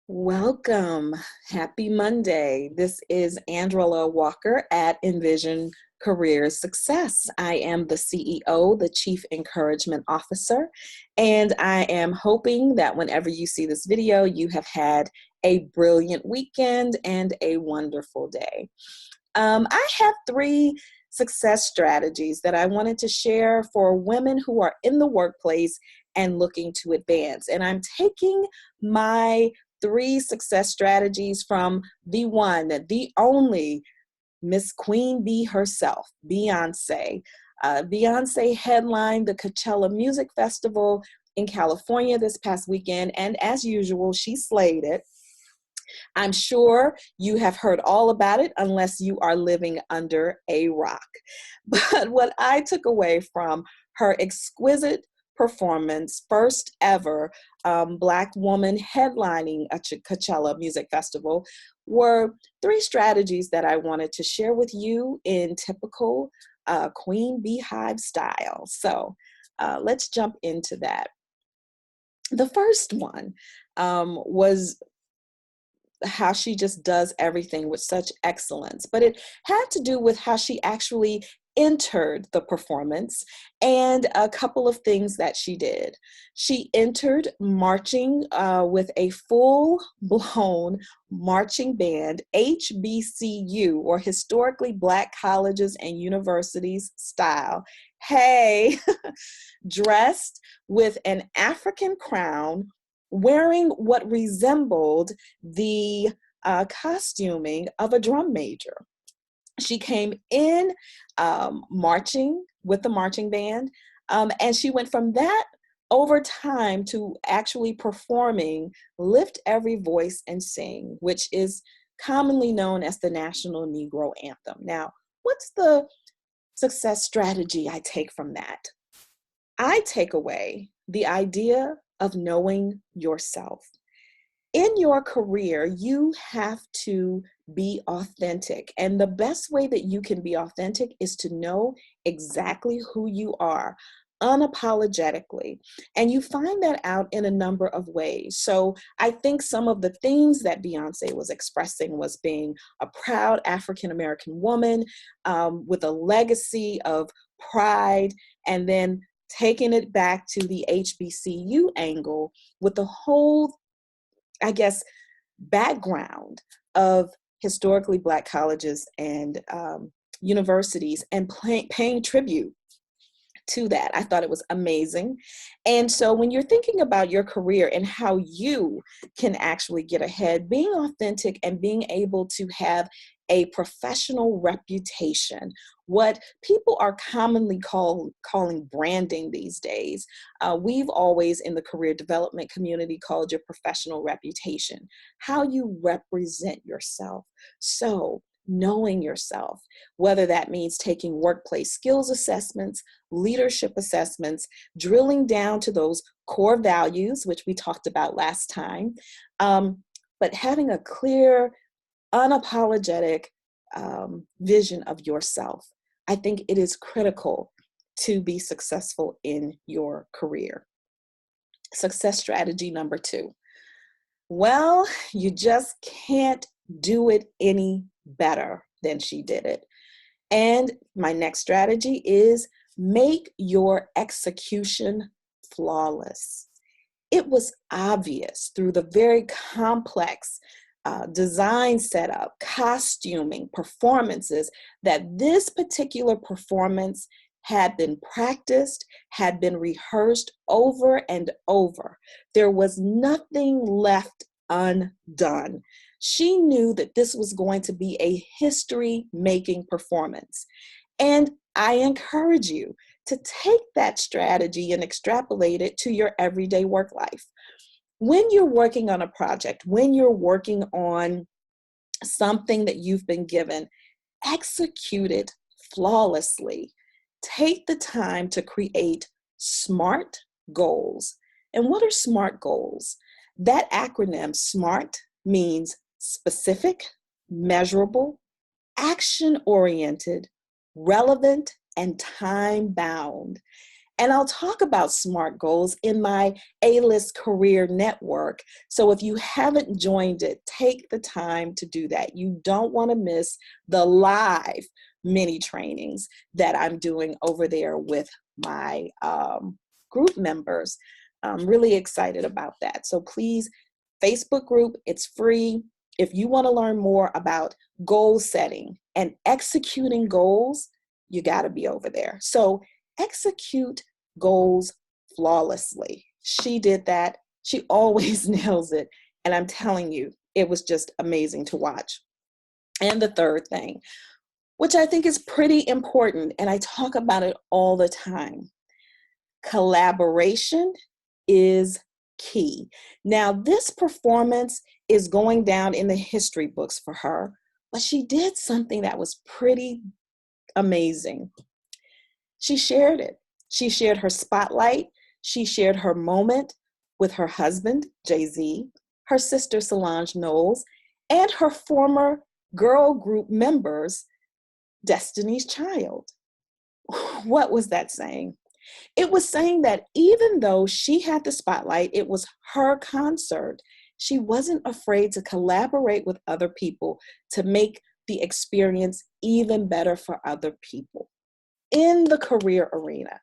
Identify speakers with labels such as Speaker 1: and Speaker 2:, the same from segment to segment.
Speaker 1: Welcome. Happy Monday. This is Andrala Walker at Envision Career Success. I am the CEO, the Chief Encouragement Officer, and I am hoping that whenever you see this video, you have had a brilliant weekend and a wonderful day. I have three success strategies that I wanted to share for women who are in the workplace and looking to advance. And I'm taking my three success strategies from the one, the only Miss Queen Bee herself, Beyonce. Beyonce headlined the Coachella Music Festival in California this past weekend, and as usual, she slayed it. I'm sure you have heard all about it unless you are living under a rock. But what I took away from her exquisite performance, first ever Black woman headlining a Coachella Music Festival, were three strategies that I wanted to share with you in typical Queen Beehive style. So let's jump into that. The first one was how she just does everything with such excellence. But it had to do with how she actually entered the performance and a couple of things that she did. She entered marching with a full-blown marching band, HBCU, or Historically Black Colleges and Universities style. Hey, dressed with an African crown, wearing what resembled the costuming of a drum major. She came in marching with the marching band, and she went from that over time to actually performing Lift Every Voice and Sing, which is commonly known as the National Negro Anthem. Now, what's the success strategy I take from that? I take away the idea of knowing yourself. In your career, you have to be authentic. And the best way that you can be authentic is to know exactly who you are unapologetically. And you find that out in a number of ways. So I think some of the themes that Beyonce was expressing was being a proud African-American woman with a legacy of pride, and then taking it back to the HBCU angle with the whole, I guess, background of historically Black colleges and universities and paying tribute to that. I thought it was amazing. And so when you're thinking about your career and how you can actually get ahead, being authentic and being able to have a professional reputation, what people are commonly calling branding these days. We've always in the career development community called your professional reputation, how you represent yourself. So knowing yourself, whether that means taking workplace skills assessments, leadership assessments, drilling down to those core values, which we talked about last time, but having a clear, unapologetic vision of yourself. I think it is critical to be successful in your career. Success strategy number 2. Well, you just can't do it any better than she did it. And my next strategy is make your execution flawless. It was obvious through the very complex design setup, costuming, performances, that this particular performance had been practiced, had been rehearsed over and over. There was nothing left undone. She knew that this was going to be a history-making performance. And I encourage you to take that strategy and extrapolate it to your everyday work life. When you're working on a project, when you're working on something that you've been given, execute it flawlessly. Take the time to create SMART goals. And what are SMART goals? That acronym SMART means specific, measurable, action-oriented, relevant, and time-bound. And I'll talk about SMART goals in my A-List Career Network. So if you haven't joined it, take the time to do that. You don't want to miss the live mini trainings that I'm doing over there with my group members. I'm really excited about that. So please, Facebook group, it's free. If you want to learn more about goal setting and executing goals, you got to be over there. So execute goals flawlessly. She did that. She always nails it. And I'm telling you, it was just amazing to watch. And the third thing, which I think is pretty important, and I talk about it all the time, collaboration is key. Now, this performance is going down in the history books for her, but she did something that was pretty amazing. She shared it. She shared her spotlight. She shared her moment with her husband, Jay-Z, her sister, Solange Knowles, and her former girl group members, Destiny's Child. What was that saying? It was saying that even though she had the spotlight, it was her concert, she wasn't afraid to collaborate with other people to make the experience even better for other people. In the career arena,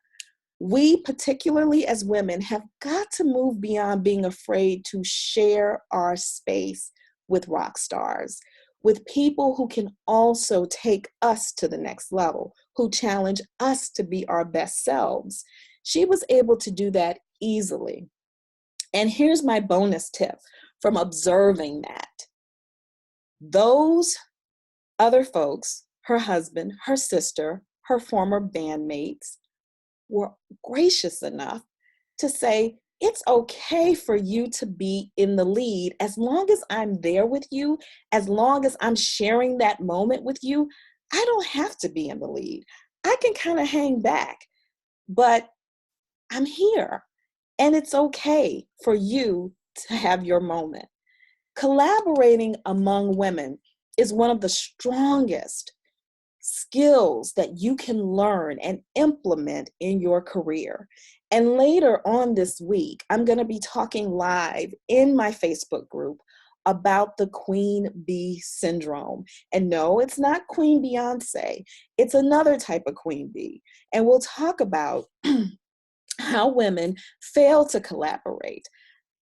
Speaker 1: we, particularly as women, have got to move beyond being afraid to share our space with rock stars, with people who can also take us to the next level, who challenge us to be our best selves. She was able to do that easily. And here's my bonus tip from observing that. Those other folks, her husband, her sister, her former bandmates, were gracious enough to say, it's okay for you to be in the lead as long as I'm there with you, as long as I'm sharing that moment with you. I don't have to be in the lead. I can kind of hang back, but I'm here, and it's okay for you to have your moment. Collaborating among women is one of the strongest skills that you can learn and implement in your career. And later on this week, I'm going to be talking live in my Facebook group about the Queen Bee syndrome. And no, it's not Queen Beyonce. It's another type of Queen Bee. And we'll talk about how women fail to collaborate,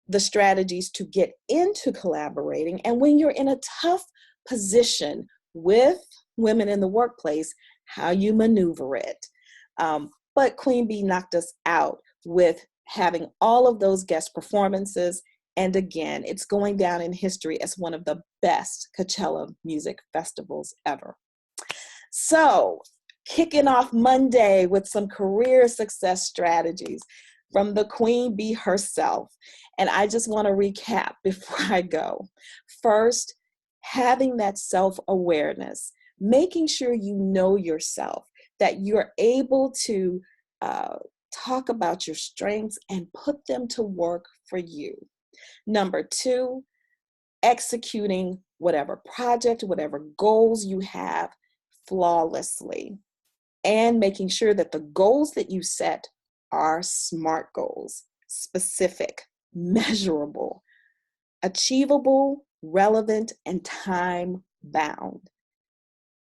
Speaker 1: the strategies to get into collaborating, and when you're in a tough position with women in the workplace, how you maneuver it. But Queen Bee knocked us out with having all of those guest performances. And again, it's going down in history as one of the best Coachella music festivals ever. So, kicking off Monday with some career success strategies from the Queen Bee herself. And I just want to recap before I go. First, having that self-awareness, making sure you know yourself, that you're able to talk about your strengths and put them to work for you. Number two, executing whatever project, whatever goals you have flawlessly, and making sure that the goals that you set are SMART goals, specific, measurable, achievable, relevant, and time-bound.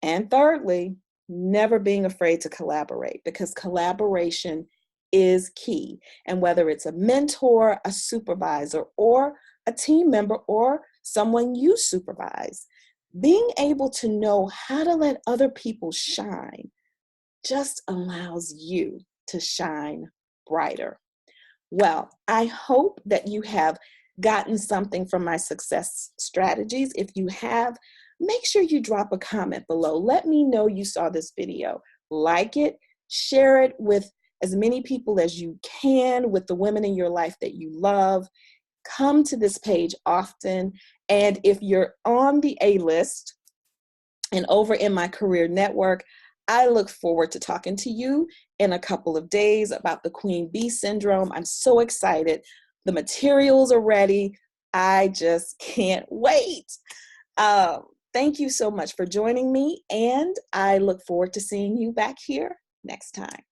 Speaker 1: And thirdly, never being afraid to collaborate, because collaboration is key. And whether it's a mentor, a supervisor, or a team member, or someone you supervise, being able to know how to let other people shine just allows you to shine brighter. Well, I hope that you have gotten something from my success strategies. If you have, make sure you drop a comment below. Let me know you saw this video. Like it, share it with as many people as you can, with the women in your life that you love. Come to this page often. And if you're on the A-list and over in my career network, I look forward to talking to you in a couple of days about the Queen Bee syndrome. I'm so excited. The materials are ready. I just can't wait. Thank you so much for joining me, and I look forward to seeing you back here next time.